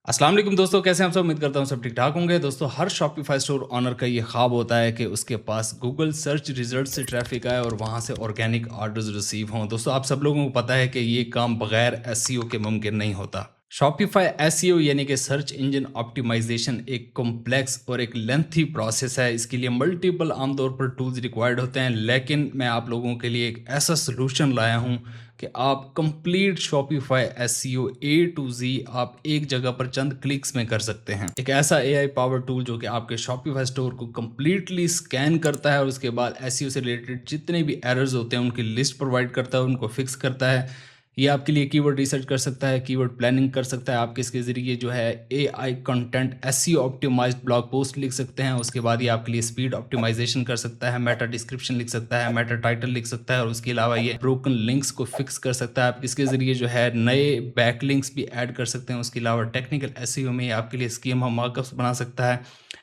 अस्सलाम वालेकुम दोस्तों, कैसे हैं आप सब। उम्मीद करता हूँ सब ठीक ठाक होंगे। दोस्तों, हर शॉपिफाई स्टोर ओनर का ये ख्वाब होता है कि उसके पास गूगल सर्च रिजल्ट से ट्रैफिक आए और वहाँ से ऑर्गेनिक ऑर्डर्स रिसीव हों। दोस्तों, आप सब लोगों को पता है कि ये काम बगैर एसईओ के मुमकिन नहीं होता। शॉपिफाई एसईओ यानी कि सर्च इंजन ऑप्टिमाइजेशन एक कॉम्प्लेक्स और एक लेंथी प्रोसेस है। इसके लिए मल्टीपल आमतौर पर टूल्स रिक्वायर्ड होते हैं, लेकिन मैं आप लोगों के लिए एक ऐसा सोल्यूशन लाया हूँ कि आप complete Shopify SEO A to Z आप एक जगह पर चंद क्लिक्स में कर सकते हैं। एक ऐसा एआई पावर टूल जो कि आपके शॉपिफाई स्टोर को कंप्लीटली स्कैन करता है और उसके बाद एसईओ से रिलेटेड जितने भी एरर्स होते हैं उनकी लिस्ट प्रोवाइड करता है, उनको फिक्स करता है। ये आपके लिए कीवर्ड रिसर्च कर सकता है, कीवर्ड प्लानिंग कर सकता है। आपके इसके ज़रिए जो है AI content SEO optimized blog post लिख सकते हैं। उसके बाद ये आपके लिए स्पीड ऑप्टिमाइजेशन कर सकता है, मेटा डिस्क्रिप्शन लिख सकता है, मेटा टाइटल लिख सकता है और उसके अलावा ये ब्रोकन लिंक्स को फिक्स कर सकता है। आप इसके ज़रिए जो है नए बैक लिंक्स भी ऐड कर सकते हैं। उसके अलावा टेक्निकल एसईओ में आपके लिए स्कीमा मार्कअप्स बना सकता है,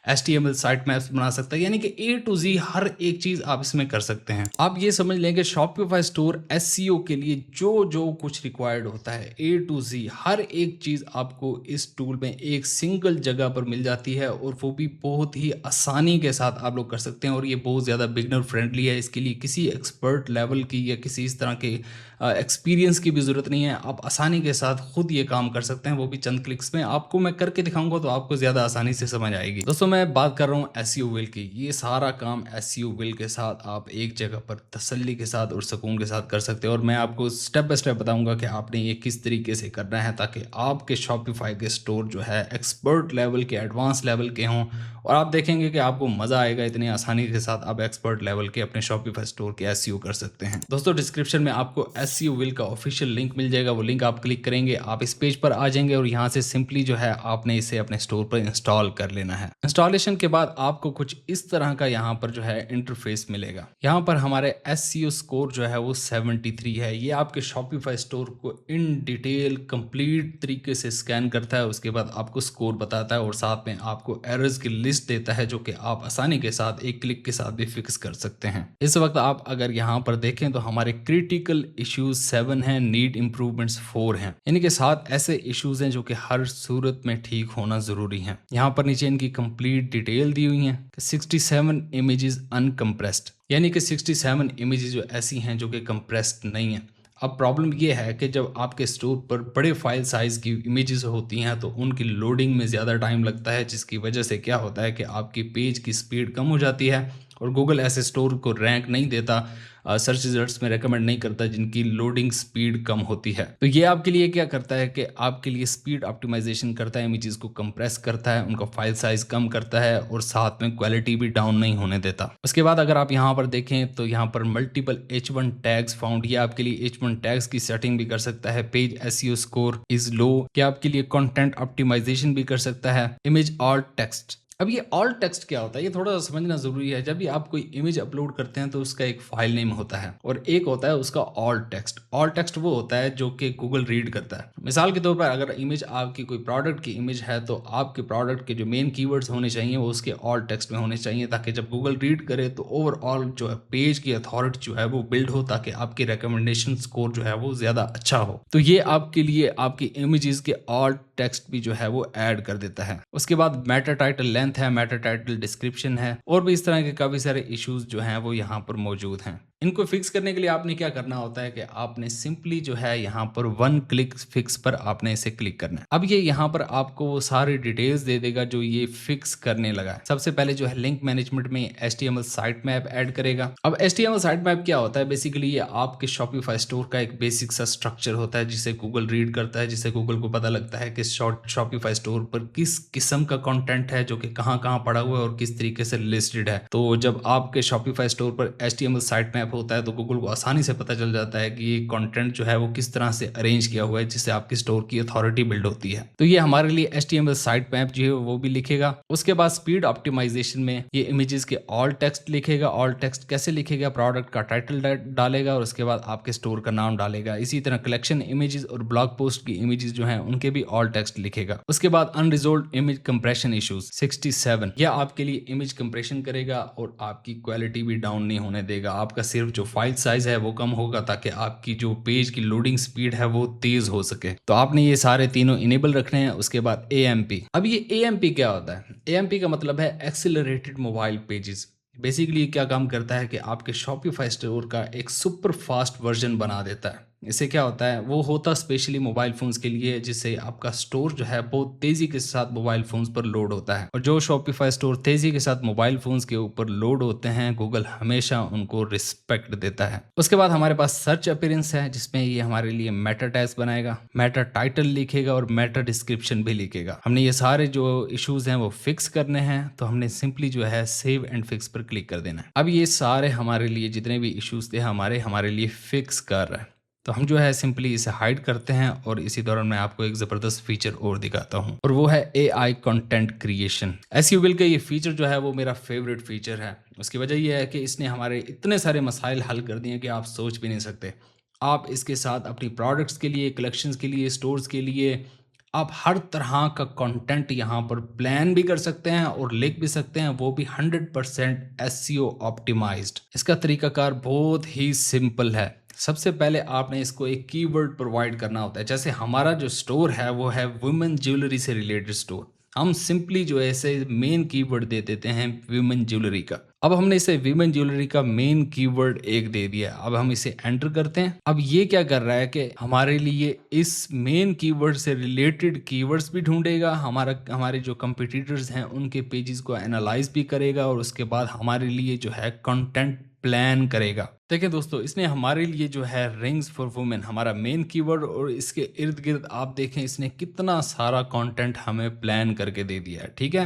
HTML साइट मैप्स बना सकता है, यानी कि ए टू जी हर एक चीज़ आप इसमें कर सकते हैं। आप ये समझ लें कि शॉपिफाई स्टोर एसईओ के लिए जो जो कुछ रिक्वायर्ड होता है ए टू जी हर एक चीज़ आपको इस टूल में एक सिंगल जगह पर मिल जाती है और वो भी बहुत ही आसानी के साथ आप लोग कर सकते हैं। और ये बहुत ज़्यादा बिगनर फ्रेंडली है। इसके लिए किसी एक्सपर्ट लेवल की या किसी इस तरह के एक्सपीरियंस की भी ज़रूरत नहीं है। आप आसानी के साथ खुद ये काम कर सकते हैं, वो भी चंद क्लिक्स में। आपको मैं करके दिखाऊंगा तो आपको ज़्यादा आसानी से समझ आएगी। दोस्तों, मैं बात कर रहा हूँ एसईओ व्हील की। ये सारा काम एसईओ व्हील के साथ आप एक जगह पर तसल्ली के साथ और सुकून के साथ कर सकते हैं। और मैं आपको स्टेप बाय स्टेप बताऊंगा कि आपने ये किस तरीके से करना है ताकि आपके शॉपिफाई के स्टोर जो है एक्सपर्ट लेवल के, एडवांस लेवल के हों। और आप देखेंगे कि आपको मज़ा आएगा। इतनी आसानी के साथ आप एक्सपर्ट लेवल के अपने शॉपिफाई स्टोर के एसईओ कर सकते हैं। दोस्तों, डिस्क्रिप्शन में आपको एसईओ व्हील का ऑफिशियल लिंक मिल जाएगा। वो लिंक आप क्लिक करेंगे, आप इस पेज पर आ जाएंगे और यहाँ से सिंपली जो है आपने इसे अपने स्टोर पर इंस्टॉल कर लेना है। इंस्टॉलेशन के बाद आपको कुछ इस तरह का यहाँ पर जो है इंटरफेस मिलेगा। यहाँ पर हमारे एसईओ स्कोर जो है वो 73 है। ये आपके शॉपिफाई स्टोर को इन डिटेल कंप्लीट तरीके से स्कैन करता है। उसके बाद आपको स्कोर बताता है और साथ में आपको एरर्स की लिस्ट देता है जो कि आप आसानी के साथ एक क्लिक के साथ भी फिक्स कर सकते हैं। इस वक्त आप अगर यहाँ पर देखें तो हमारे क्रिटिकल इश्यूज 7 हैं, नीड इंप्रूवमेंट्स 4 हैं, यानी कि 7 ऐसे इश्यूज हैं जो कि हर सूरत में ठीक होना जरूरी है। यहाँ पर नीचे इनकी कंप्लीट डिटेल दी हुई है। 67 इमेजेस अनकम्प्रेस्ड, यानी कि 67 इमेजेस जो ऐसी हैं जो कि कंप्रेस्ड नहीं है। अब प्रॉब्लम ये है कि जब आपके स्टोर पर बड़े फाइल साइज़ की इमेजेस होती हैं तो उनकी लोडिंग में ज़्यादा टाइम लगता है, जिसकी वजह से क्या होता है कि आपकी पेज की स्पीड कम हो जाती है और गूगल ऐसे स्टोर को रैंक नहीं देता, सर्च रिजल्ट्स में रेकमेंड नहीं करता जिनकी लोडिंग स्पीड कम होती है। तो ये आपके लिए क्या करता है कि आपके लिए स्पीड ऑप्टिमाइजेशन करता है, इमेजेस को कंप्रेस करता है, उनका फाइल साइज कम करता है और साथ में क्वालिटी भी डाउन नहीं होने देता। उसके बाद अगर आप यहाँ पर देखें तो यहाँ पर मल्टीपल H1 टैग्स फाउंड, ये आपके लिए H1 टैग्स की सेटिंग भी कर सकता है। Page SEO score is low, क्या आपके लिए कंटेंट ऑप्टिमाइजेशन भी कर सकता है। इमेज ऑल्ट टेक्स्ट, अब ये ऑल टेक्स्ट क्या होता है ये थोड़ा सा समझना जरूरी है। जब भी आप कोई इमेज अपलोड करते हैं तो उसका एक फाइल नेम होता है और एक होता है उसका ऑल टेक्स्ट। ऑल टेक्स्ट वो होता है जो कि गूगल रीड करता है। मिसाल के तौर पर अगर इमेज आपकी कोई प्रोडक्ट की इमेज है तो आपके प्रोडक्ट के जो मेन कीवर्ड्स होने चाहिए वो उसके ऑल टेक्स्ट में होने चाहिए, ताकि जब गूगल रीड करे तो ओवरऑल जो है पेज की अथॉरिटी जो है वो बिल्ड हो, ताकि आपकी रिकमेंडेशन स्कोर जो है वो ज्यादा अच्छा हो। तो ये आपके लिए आपकी इमेजेस के ऑल टेक्स्ट भी जो है वो ऐड कर देता है। उसके बाद मेटा टाइटल लेंथ है, मेटा टाइटल डिस्क्रिप्शन है और भी इस तरह के काफी सारे इश्यूज जो हैं वो यहाँ पर मौजूद हैं। इनको फिक्स करने के लिए आपने क्या करना होता है कि आपने सिंपली जो है यहाँ पर वन क्लिक फिक्स पर आपने इसे क्लिक करना है। अब ये यहाँ पर आपको वो सारी डिटेल्स दे देगा जो ये फिक्स करने लगा है। सबसे पहले जो है लिंक मैनेजमेंट में HTML साइट मैप ऐड करेगा। अब HTML साइट मैप क्या होता है, बेसिकली ये आपके शॉपिफाई स्टोर का एक बेसिक सा स्ट्रक्चर होता है जिसे गूगल रीड करता है, जिससे गूगल को पता लगता है कि शॉपिफाई स्टोर पर किस किस्म का कंटेंट है जो कि कहाँ कहाँ पड़ा हुआ है और किस तरीके से लिस्टेड है। तो जब आपके शॉपिफाई स्टोर पर HTML साइट मैप होता है तो गूगल को आसानी से पता चल जाता है कि ये कंटेंट जो है वो किस तरह से अरेंज किया हुआ है, जिससे आपकी स्टोर की अथॉरिटी बिल्ड होती है। तो ये हमारे लिए HTML साइट मैप जो है वो भी लिखेगा। उसके बाद स्पीड ऑप्टिमाइजेशन में ये इमेजेस के ऑल टेक्स्ट लिखेगा। ऑल टेक्स्ट कैसे लिखेगा, प्रोडक्ट का टाइटल डालेगा और उसके बाद आपके स्टोर का नाम डालेगा। इसी तरह कलेक्शन इमेजेस और ब्लॉग पोस्ट की इमेजेस जो हैं उनके भी ऑल टेक्स्ट लिखेगा। उसके बाद अनरिजोल्व्ड इमेज कंप्रेशन इश्यूज 67, यह आपके लिए इमेज कंप्रेशन करेगा और आपकी क्वालिटी भी डाउन नहीं होने देगा। आपका सिर्फ जो फाइल साइज है वो कम होगा ताकि आपकी जो पेज की लोडिंग स्पीड है वो तेज हो सके। तो आपने ये सारे तीनों इनेबल रखने हैं। उसके बाद AMP। अब ये AMP क्या होता है? AMP का मतलब है एक्सेलरेटेड मोबाइल पेजेस। बेसिकली क्या काम करता है कि आपके शॉपिफाई स्टोर का एक सुपर फास्ट वर्जन बना देता है। इससे क्या होता है, वो होता स्पेशली मोबाइल फ़ोन्स के लिए, जिससे आपका स्टोर जो है बहुत तेज़ी के साथ मोबाइल फ़ोन्स पर लोड होता है। और जो शॉपिफाई स्टोर तेज़ी के साथ मोबाइल फ़ोन्स के ऊपर लोड होते हैं, गूगल हमेशा उनको रिस्पेक्ट देता है। उसके बाद हमारे पास सर्च अपीयरेंस है, जिसमें ये हमारे लिए मेटा टैग्स बनाएगा, मेटा टाइटल लिखेगा और मेटा डिस्क्रिप्शन भी लिखेगा। हमने ये सारे जो इश्यूज़ हैं वो फिक्स करने हैं, तो हमने सिंपली जो है सेव एंड फिक्स पर क्लिक कर देना है। अब ये सारे हमारे लिए जितने भी इश्यूज़ थे हमारे लिए फिक्स कर रहा है। तो हम जो है सिंपली इसे हाइड करते हैं और इसी दौरान मैं आपको एक ज़बरदस्त फीचर और दिखाता हूं, और वो है AI कंटेंट क्रिएशन। एसईओ का ये फीचर जो है वो मेरा फेवरेट फीचर है। उसकी वजह यह है कि इसने हमारे इतने सारे मसाइल हल कर दिए कि आप सोच भी नहीं सकते। आप इसके साथ अपनी प्रोडक्ट्स के लिए, कलेक्शंस के लिए, स्टोर्स के लिए आप हर तरह का कंटेंट यहाँ पर प्लान भी कर सकते हैं और लिख भी सकते हैं, वो भी 100% एसईओ ऑप्टिमाइज्ड। इसका तरीकाकार बहुत ही सिंपल है। सबसे पहले आपने इसको एक कीवर्ड प्रोवाइड करना होता है। जैसे हमारा जो स्टोर है वो है वुमेन ज्वेलरी से रिलेटेड स्टोर। हम सिंपली जो है इसे मेन कीवर्ड दे देते हैं वुमेन ज्वेलरी का। अब हमने इसे वुमेन ज्वेलरी का मेन कीवर्ड एक दे दिया। अब हम इसे एंटर करते हैं। अब ये क्या कर रहा है कि हमारे लिए इस मेन कीवर्ड से रिलेटेड कीवर्ड्स भी ढूंढेगा, हमारे जो कंपटीटर्स हैं उनके पेजेस को एनालाइज भी करेगा और उसके बाद हमारे लिए जो है कंटेंट प्लान करेगा। देखिए दोस्तों, इसने हमारे लिए जो है रिंग्स फॉर वुमेन हमारा मेन कीवर्ड, और इसके इर्द गिर्द आप देखें इसने कितना सारा कंटेंट हमें प्लान करके दे दिया है। ठीक है,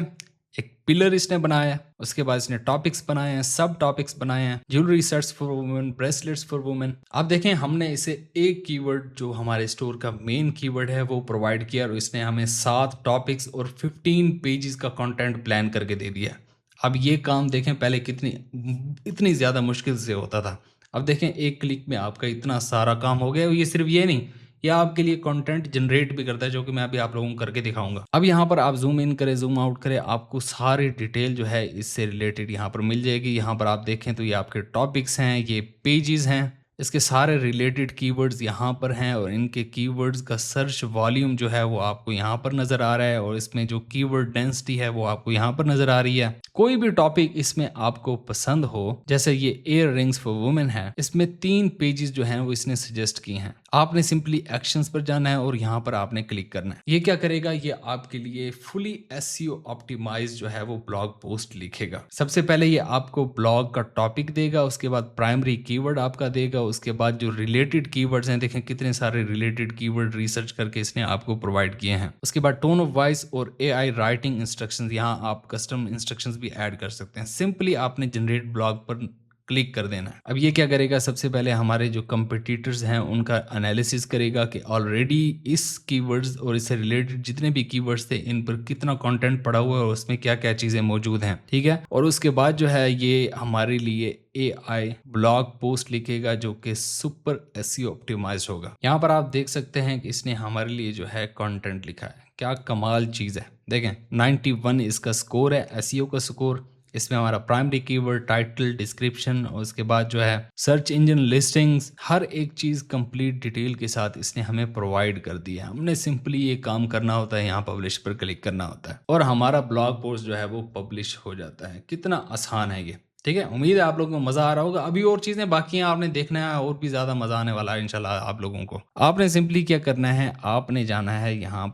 एक पिलर इसने बनाया है, उसके बाद इसने टॉपिक्स बनाए हैं, सब टॉपिक्स बनाए हैं, jewellery sets for women, bracelets for women. आप देखें हमने इसे एक कीवर्ड जो हमारे स्टोर का मेन कीवर्ड है वो प्रोवाइड किया और इसने हमें 7 टॉपिक्स और 15 पेजेस का कंटेंट प्लान करके दे दिया। अब ये काम देखें पहले इतनी ज़्यादा मुश्किल से होता था। अब देखें एक क्लिक में आपका इतना सारा काम हो गया। ये सिर्फ ये नहीं, ये आपके लिए कंटेंट जनरेट भी करता है, जो कि मैं अभी आप लोगों को करके दिखाऊंगा। अब यहाँ पर आप जूम इन करें, जूम आउट करें, आपको सारी डिटेल जो है इससे रिलेटेड यहाँ पर मिल जाएगी। यहाँ पर आप देखें तो ये आपके टॉपिक्स हैं, ये पेजेस हैं, इसके सारे रिलेटेड कीवर्ड्स यहाँ पर हैं और इनके कीवर्ड्स का सर्च वॉल्यूम जो है वो आपको यहाँ पर नज़र आ रहा है और इसमें जो कीवर्ड डेंसिटी है वो आपको यहाँ पर नज़र आ रही है। कोई भी टॉपिक इसमें आपको पसंद हो, जैसे ये एयर रिंग्स फॉर वुमेन है, इसमें 3 पेजेस जो हैं वो इसने सजेस्ट किए हैं। आपने सिंपली एक्शंस पर जाना है और यहाँ पर आपने क्लिक करना है। ये क्या करेगा, ये आपके लिए फुली एसईओ ऑप्टिमाइज जो है वो ब्लॉग पोस्ट लिखेगा। सबसे पहले ये आपको ब्लॉग का टॉपिक देगा, उसके बाद प्राइमरी कीवर्ड आपका देगा, उसके बाद जो रिलेटेड कीवर्ड्स हैं, देखें कितने सारे रिलेटेड कीवर्ड रिसर्च करके इसने आपको प्रोवाइड किए हैं। उसके बाद टोन ऑफ वॉइस और AI राइटिंग इंस्ट्रक्शंस, यहाँ आप कस्टम इंस्ट्रक्शंस भी ऐड कर सकते हैं। सिंपली आपने जनरेट ब्लॉग पर क्लिक कर देना है। अब ये क्या करेगा, सबसे पहले हमारे जो कंपटीटर्स हैं उनका एनालिसिस करेगा कि ऑलरेडी इस कीवर्ड्स और इससे रिलेटेड जितने भी कीवर्ड्स थे इन पर कितना कंटेंट पड़ा हुआ है और उसमें क्या क्या चीज़ें मौजूद हैं। ठीक है, और उसके बाद जो है ये हमारे लिए AI ब्लॉग पोस्ट लिखेगा जो कि सुपर एसईओ ऑप्टिमाइज्ड होगा। यहाँ पर आप देख सकते हैं कि इसने हमारे लिए जो है कंटेंट लिखा है। क्या कमाल चीज़ है। देखें 91 इसका स्कोर है, एसईओ का स्कोर। इसमें हमारा प्राइमरी कीवर्ड, टाइटल, डिस्क्रिप्शन और उसके बाद जो है सर्च इंजन लिस्टिंग्स, हर एक चीज़ कंप्लीट डिटेल के साथ इसने हमें प्रोवाइड कर दी है। हमने सिंपली ये काम करना होता है, यहाँ पब्लिश पर क्लिक करना होता है और हमारा ब्लॉग पोस्ट जो है वो पब्लिश हो जाता है। कितना आसान है ये। ठीक है, उम्मीद है आप लोगों को मज़ा आ रहा होगा। अभी और चीज़ें बाकी हैं, आपने देखना है, और भी ज़्यादा मज़ा आने वाला है इंशाल्लाह आप लोगों को। आपने सिंपली क्या करना है, आपने जाना है यहाँ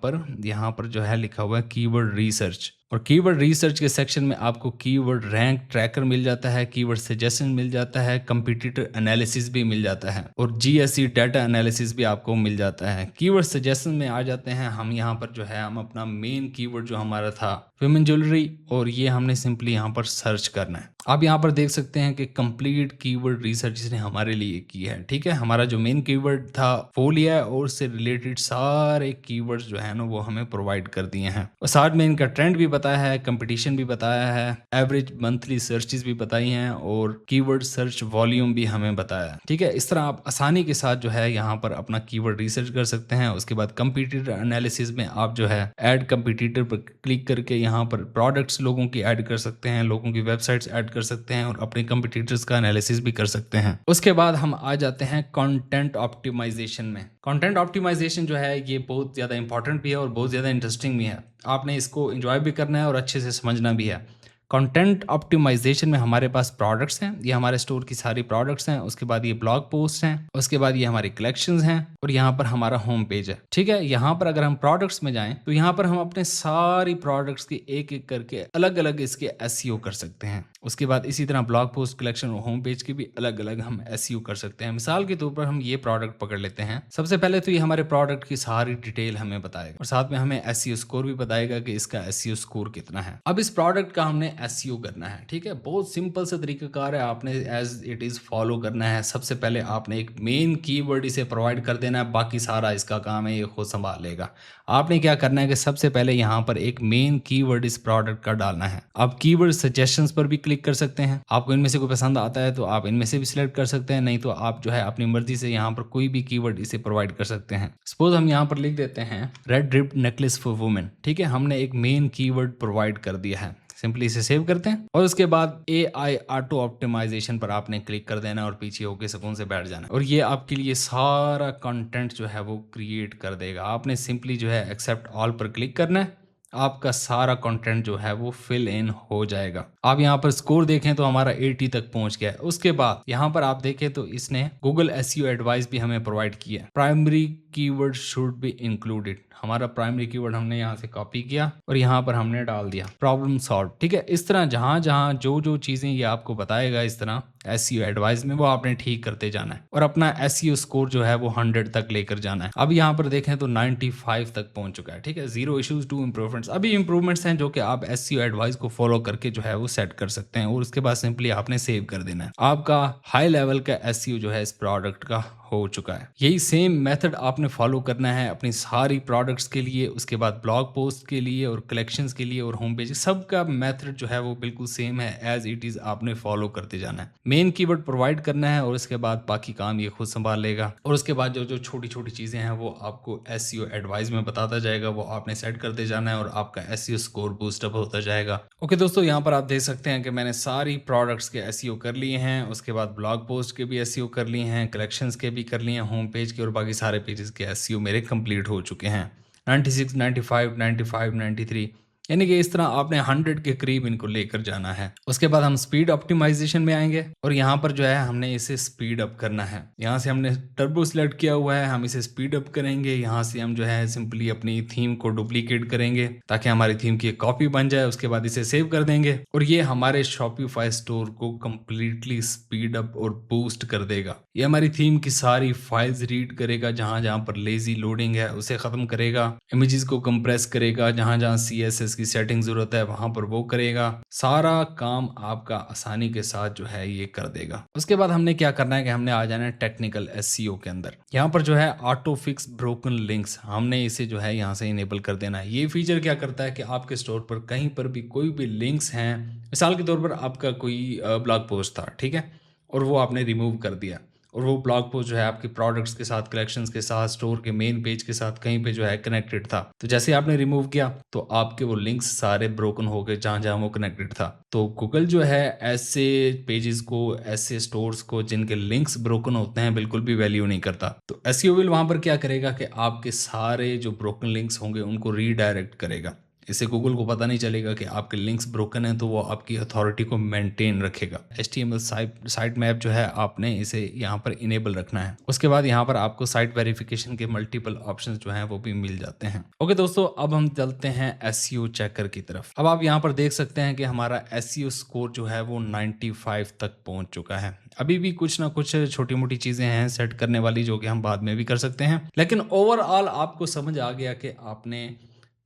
पर जो है लिखा हुआ है कीवर्ड रिसर्च, और कीवर्ड रिसर्च के सेक्शन में आपको कीवर्ड रैंक ट्रैकर मिल जाता है, कीवर्ड सजेशन मिल जाता है, कंपटीटर एनालिसिस भी मिल जाता है और GSE डाटा एनालिसिस भी आपको मिल जाता है। कीवर्ड सजेशन में आ जाते हैं हम। यहाँ पर जो है हम अपना मेन कीवर्ड जो हमारा था वुमेन ज्वेलरी, और ये हमने सिंपली यहाँ पर सर्च करना है। आप यहाँ पर देख सकते हैं कि कंप्लीट कीवर्ड रिसर्च इसने हमारे लिए की है। ठीक है, हमारा जो मेन कीवर्ड था वो लिया है और उससे रिलेटेड सारे कीवर्ड्स जो है ना वो हमें प्रोवाइड कर दिए हैं और साथ में इनका ट्रेंड भी बताया है, कंपटीशन भी बताया है, एवरेज मंथली सर्चेस भी बताई हैं और कीवर्ड सर्च वॉल्यूम भी हमें बताया है। ठीक है, इस तरह आप आसानी के साथ जो है यहाँ पर अपना कीवर्ड रिसर्च कर सकते हैं। उसके बाद कंपटीटर एनालिसिस में आप जो है ऐड कंपटीटर पर क्लिक करके यहाँ पर प्रोडक्ट्स लोगों की ऐड कर सकते हैं, लोगों की वेबसाइट्स ऐड कर कर सकते हैं और अपने कंपटीटर्स का एनालिसिस भी कर सकते हैं। उसके बाद हम आ जाते हैं कंटेंट ऑप्टिमाइजेशन में। कंटेंट ऑप्टिमाइजेशन जो है ये बहुत ज़्यादा इंपॉर्टेंट भी है और बहुत ज़्यादा इंटरेस्टिंग भी है। आपने इसको एंजॉय भी करना है और अच्छे से समझना भी है। कंटेंट ऑप्टिमाइजेशन में हमारे पास प्रोडक्ट्स हैं, ये हमारे स्टोर की सारी प्रोडक्ट्स हैं। उसके बाद ये ब्लॉग पोस्ट हैं, उसके बाद ये हमारी कलेक्शंस हैं और यहाँ पर हमारा होम पेज है। ठीक है, यहाँ पर अगर हम प्रोडक्ट्स में जाएं तो यहाँ पर हम अपने सारी प्रोडक्ट्स की एक एक करके अलग अलग इसके एसईओ कर सकते हैं। उसके बाद इसी तरह ब्लॉग पोस्ट, कलेक्शन और होम पेज की भी अलग अलग हम एसईओ कर सकते हैं। मिसाल के तौर पर हम ये प्रोडक्ट पकड़ लेते हैं। सबसे पहले तो ये हमारे प्रोडक्ट की सारी डिटेल हमें बताएगा और साथ में हमें एसईओ स्कोर भी बताएगा कि इसका एसईओ स्कोर कितना है। अब इस प्रोडक्ट का हमने एसईओ करना है। ठीक है, बहुत सिंपल सा तरीकाकार है, आपने एज इट इज फॉलो करना है। सबसे पहले आपने एक मेन कीवर्ड इसे प्रोवाइड कर देना है, बाकी सारा इसका काम है, ये खुद संभाल लेगा। आपने क्या करना है कि सबसे पहले यहाँ पर एक मेन कीवर्ड इस प्रोडक्ट का डालना है। आप कीवर्ड सजेशंस पर भी क्लिक कर सकते हैं। आपको इनमें से कोई पसंद आता है तो आप इनमें से भी सिलेक्ट कर सकते हैं, नहीं तो आप जो है अपनी मर्जी से यहाँ पर कोई भी कीवर्ड इसे प्रोवाइड कर सकते हैं। सपोज हम यहाँ पर लिख देते हैं red ribbed necklace for women. ठीक है, हमने एक मेन कीवर्ड प्रोवाइड कर दिया है। सिंपली इसे सेव करते हैं और उसके बाद AI ऑटो ऑप्टिमाइजेशन पर आपने क्लिक कर देना और पीछे होके सुकून से बैठ जाना और ये आपके लिए सारा कंटेंट जो है वो क्रिएट कर देगा। आपने सिंपली जो है एक्सेप्ट ऑल पर क्लिक करना है, आपका सारा कंटेंट जो है वो फिल इन हो जाएगा। आप यहाँ पर स्कोर देखें तो हमारा 80 तक पहुंच गया है। उसके बाद यहाँ पर आप देखें तो इसने गूगल एसईओ एडवाइस भी हमें प्रोवाइड किया है। Primary keyword should be included, हमारा प्राइमरी कीवर्ड हमने यहाँ से कॉपी किया और यहाँ पर हमने डाल दिया, प्रॉब्लम सॉल्व। ठीक है, इस तरह जहाँ जहाँ जो जो चीज़ें ये आपको बताएगा इस तरह एसईओ एडवाइस में, वो आपने ठीक करते जाना है और अपना एसईओ स्कोर जो है वो 100 तक लेकर जाना है। अब यहाँ पर देखें तो 95 तक पहुंच चुका है। ठीक है, 0 इश्यूज 2 इंप्रूवमेंट्स। अभी इंप्रूवमेंट्स हैं जो कि आप एसईओ एडवाइस को फॉलो करके जो है वो सेट कर सकते हैं और उसके बाद सिंपली आपने सेव कर देना है। आपका हाई लेवल का एसईओ जो है इस प्रोडक्ट का हो चुका है। यही सेम मेथड आपने फॉलो करना है अपनी सारी प्रोडक्ट्स के लिए, उसके बाद ब्लॉग पोस्ट के लिए और कलेक्शंस के लिए और होम पेज, सबका मेथड जो है वो बिल्कुल सेम है, एज इट इज आपने फॉलो करते जाना है। मेन कीवर्ड प्रोवाइड करना है और उसके बाद बाकी काम ये खुद संभाल लेगा और उसके बाद जो जो छोटी छोटी चीजें हैं वो आपको एसईओ एडवाइस में बताता जाएगा, वो आपने सेट करते जाना है और आपका एसईओ स्कोर बूस्टअप होता जाएगा। ओके दोस्तों, यहाँ पर आप देख सकते हैं कि मैंने सारी प्रोडक्ट्स के एसईओ कर लिए हैं, उसके बाद ब्लॉग पोस्ट के भी एसईओ कर लिए हैं, कलेक्शंस के भी कर लिए हैं, होम पेज के और बाकी सारे पेजेस के एसईओ मेरे कंप्लीट हो चुके हैं। 96, 95, 95, 93, यानी कि इस तरह आपने 100 के करीब इनको लेकर जाना है। उसके बाद हम स्पीड ऑप्टिमाइजेशन में आएंगे और यहाँ पर जो है हमने इसे स्पीड अप करना है। यहाँ से हमने टर्बो सिलेक्ट किया हुआ है, हम इसे स्पीड अप करेंगे। यहाँ से हम जो है सिंपली अपनी थीम को डुप्लीकेट करेंगे ताकि हमारी थीम की एक कॉपी बन जाए। उसके बाद इसे सेव कर देंगे और ये हमारे शॉपिफाई स्टोर को कंप्लीटली स्पीड अप और बूस्ट कर देगा। ये हमारी थीम की सारी फाइल्स रीड करेगा, जहां जहां पर लेजी लोडिंग है उसे खत्म करेगा, इमेजेस को कंप्रेस करेगा, जहां जहां CSS की सेटिंग जरूरत है वहां पर वो करेगा। सारा काम आपका आसानी के साथ जो है ये कर देगा। उसके बाद हमने क्या करना है कि हमने आ जाना है टेक्निकल एसईओ के अंदर। यहाँ पर जो है ऑटो फिक्स ब्रोकन लिंक्स, हमने इसे जो है यहाँ से इनेबल कर देना है। ये फीचर क्या करता है कि आपके स्टोर पर कहीं पर भी कोई भी लिंक्स हैं, मिसाल के तौर पर आपका कोई ब्लॉग पोस्ट था, ठीक है, और वो आपने रिमूव कर दिया और वो ब्लॉग पोस्ट जो है आपके प्रोडक्ट्स के साथ, कलेक्शंस के साथ, स्टोर के मेन पेज के साथ कहीं पे जो है कनेक्टेड था, तो जैसे आपने रिमूव किया तो आपके वो लिंक्स सारे ब्रोकन हो गए जहां जहां वो कनेक्टेड था। तो गूगल जो है ऐसे पेजेस को, ऐसे स्टोर्स को जिनके लिंक्स ब्रोकन होते हैं बिल्कुल भी वैल्यू नहीं करता। तो एसईओ विल वहां पर क्या करेगा कि आपके सारे जो ब्रोकन लिंक्स होंगे उनको रीडायरेक्ट करेगा। इससे गूगल को पता नहीं चलेगा कि आपके लिंक्स ब्रोकन हैं, तो वो आपकी अथॉरिटी को मेंटेन रखेगा। HTML साइट मैप जो है आपने इसे यहाँ पर इनेबल रखना है। उसके बाद यहाँ पर आपको साइट वेरिफिकेशन के मल्टीपल ऑप्शंस जो हैं वो भी मिल जाते हैं। ओके दोस्तों, अब हम चलते हैं एसईओ चेकर की तरफ। अब आप यहाँ पर देख सकते हैं कि हमारा एसईओ स्कोर जो है वो 95 तक पहुंच चुका है। अभी भी कुछ ना कुछ छोटी मोटी चीजें हैं सेट करने वाली जो कि हम बाद में भी कर सकते हैं, लेकिन ओवरऑल आपको समझ आ गया कि आपने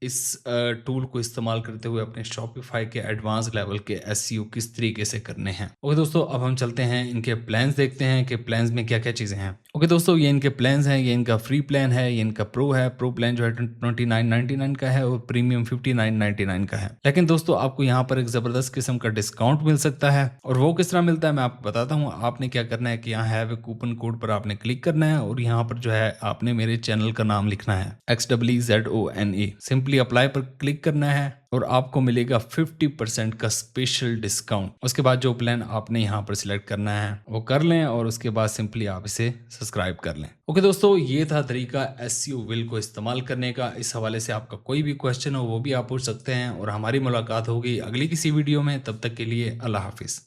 इस टूल को इस्तेमाल करते हुए अपने शॉपिफाई के एडवांस लेवल के एसईओ किस तरीके से करने हैं। ओके दोस्तों, अब हम चलते हैं इनके प्लान्स देखते हैं कि प्लान्स में क्या क्या चीज़ें हैं। ओके दोस्तों, ये इनके प्लान्स हैं। ये इनका फ्री प्लान है, ये इनका प्रो है। प्रो प्लान जो है 29.99 का है और प्रीमियम 59.99 का है। लेकिन दोस्तों आपको यहाँ पर एक ज़बरदस्त किस्म का डिस्काउंट मिल सकता है, और वो किस तरह मिलता है मैं आपको बताता हूँ। आपने क्या करना है कि यहाँ हैव ए कूपन कोड पर आपने क्लिक करना है और यहाँ पर जो है आपने मेरे चैनल का नाम लिखना है XWZONE। सिंपली अप्लाई पर क्लिक करना है और आपको मिलेगा 50% का स्पेशल डिस्काउंट। उसके बाद जो प्लान आपने यहाँ पर सिलेक्ट करना है वो कर लें और उसके बाद सिंपली आप इसे सब्सक्राइब कर लें। ओके दोस्तों, ये था तरीका एसईओ व्हील को इस्तेमाल करने का। इस हवाले से आपका कोई भी क्वेश्चन हो वो भी आप पूछ सकते हैं और हमारी मुलाकात होगी अगली किसी वीडियो में। तब तक के लिए अल्लाह हाफिज़।